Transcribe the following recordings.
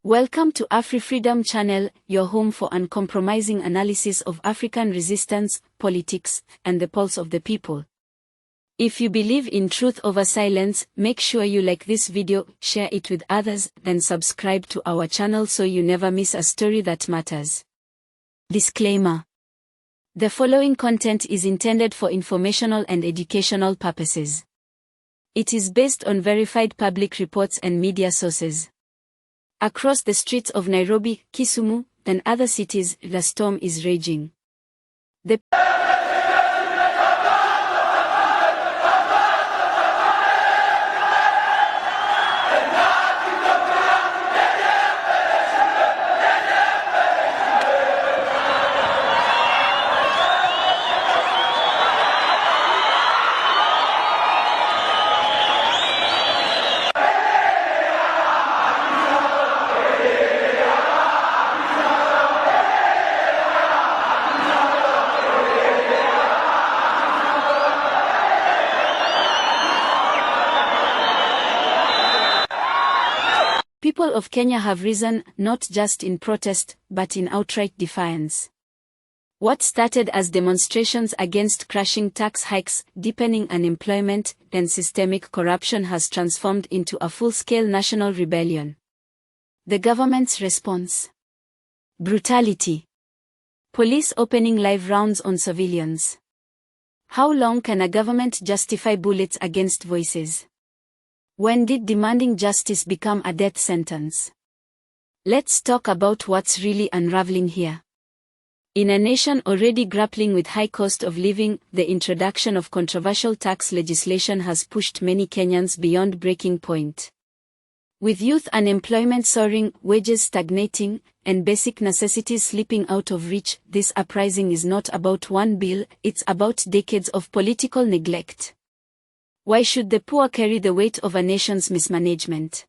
Welcome to AfriFreedomChannel, your home for uncompromising analysis of African resistance, politics, and the pulse of the people. If you believe in truth over silence, make sure you like this video, share it with others, and subscribe to our channel so you never miss a story that matters. Disclaimer. The following content is intended for informational and educational purposes. It is based on verified public reports and media sources. Across the streets of Nairobi, Kisumu, and other cities, the storm is raging. People of Kenya have risen, not just in protest, but in outright defiance. What started as demonstrations against crushing tax hikes, deepening unemployment, and systemic corruption has transformed into a full-scale national rebellion. The government's response: brutality. Police opening live rounds on civilians. How long can a government justify bullets against voices? When did demanding justice become a death sentence? Let's talk about what's really unraveling here. In a nation already grappling with high cost of living, the introduction of controversial tax legislation has pushed many Kenyans beyond breaking point. With youth unemployment soaring, wages stagnating, and basic necessities slipping out of reach, this uprising is not about one bill, it's about decades of political neglect. Why should the poor carry the weight of a nation's mismanagement?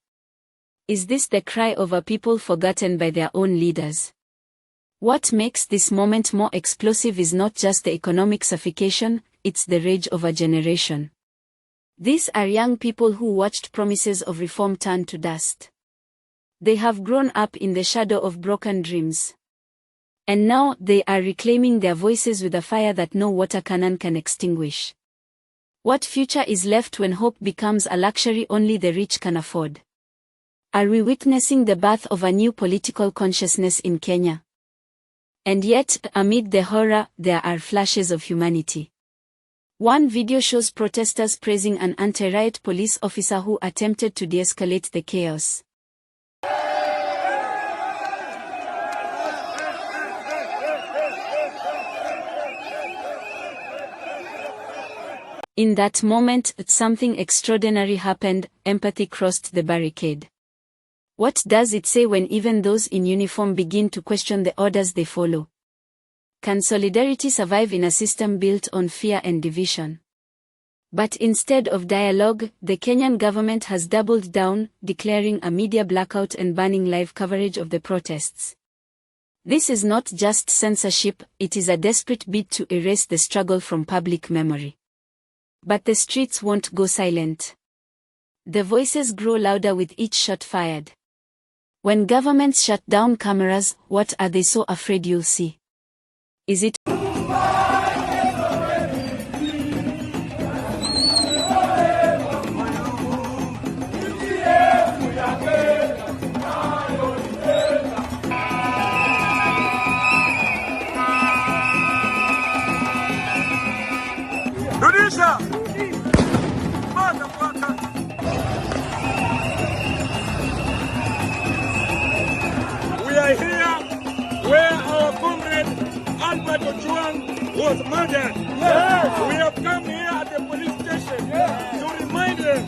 Is this the cry of a people forgotten by their own leaders? What makes this moment more explosive is not just the economic suffocation, it's the rage of a generation. These are young people who watched promises of reform turn to dust. They have grown up in the shadow of broken dreams. And now they are reclaiming their voices with a fire that no water cannon can extinguish. What future is left when hope becomes a luxury only the rich can afford? Are we witnessing the birth of a new political consciousness in Kenya? And yet, amid the horror, there are flashes of humanity. One video shows protesters praising an anti-riot police officer who attempted to de-escalate the chaos. In that moment, something extraordinary happened. Empathy crossed the barricade. What does it say when even those in uniform begin to question the orders they follow? Can solidarity survive in a system built on fear and division? But instead of dialogue, the Kenyan government has doubled down, declaring a media blackout and banning live coverage of the protests. This is not just censorship, it is a desperate bid to erase the struggle from public memory. But the streets won't go silent. The voices grow louder with each shot fired. When governments shut down cameras, what are they so afraid you'll see? Is it We are here where our comrade was murdered. Yes. We have come here at the police station to remind them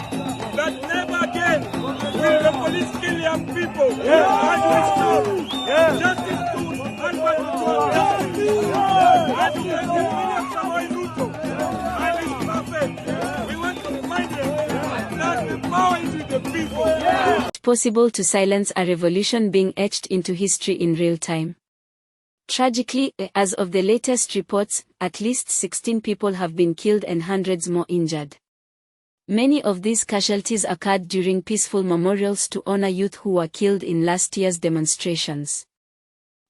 that never again will the police kill young people. And restore justice to President Ruto and his puppet. We want to remind them that the power is with the people. It's possible to silence a revolution being etched into history in real time? Tragically, as of the latest reports, at least 16 people have been killed and hundreds more injured. Many of these casualties occurred during peaceful memorials to honor youth who were killed in last year's demonstrations.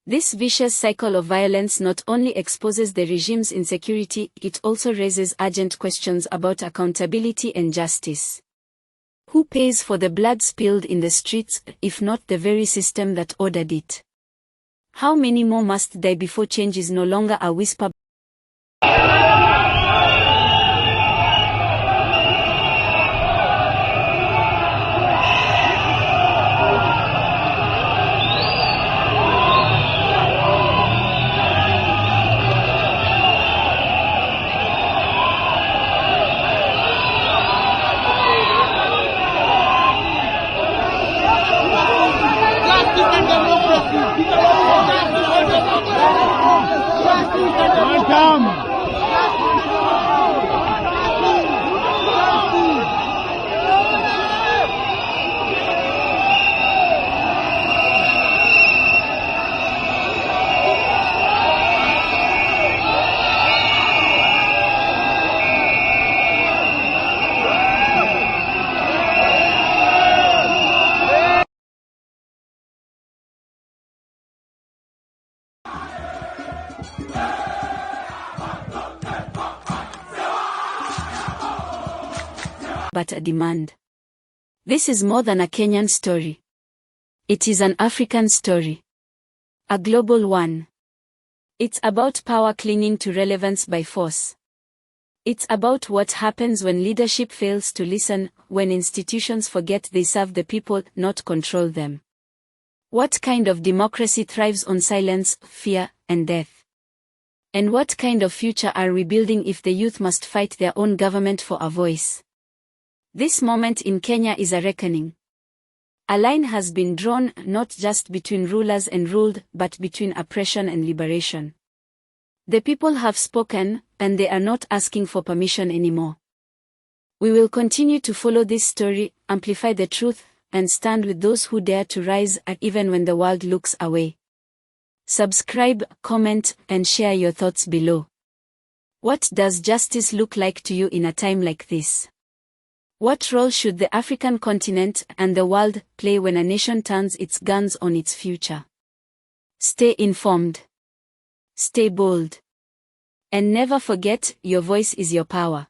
This vicious cycle of violence not only exposes the regime's insecurity, it also raises urgent questions about accountability and justice. Who pays for the blood spilled in the streets, if not the very system that ordered it? How many more must die before change is no longer a whisper? But a demand. This is more than a Kenyan story. It is an African story. A global one. It's about power clinging to relevance by force. It's about what happens when leadership fails to listen, when institutions forget they serve the people, not control them. What kind of democracy thrives on silence, fear, and death? And what kind of future are we building if the youth must fight their own government for a voice? This moment in Kenya is a reckoning. A line has been drawn, not just between rulers and ruled, but between oppression and liberation. The people have spoken, and they are not asking for permission anymore. We will continue to follow this story, amplify the truth, and stand with those who dare to rise, even when the world looks away. Subscribe, comment, and share your thoughts below. What does justice look like to you in a time like this? What role should the African continent and the world play when a nation turns its guns on its future? Stay informed. Stay bold. And never forget, your voice is your power.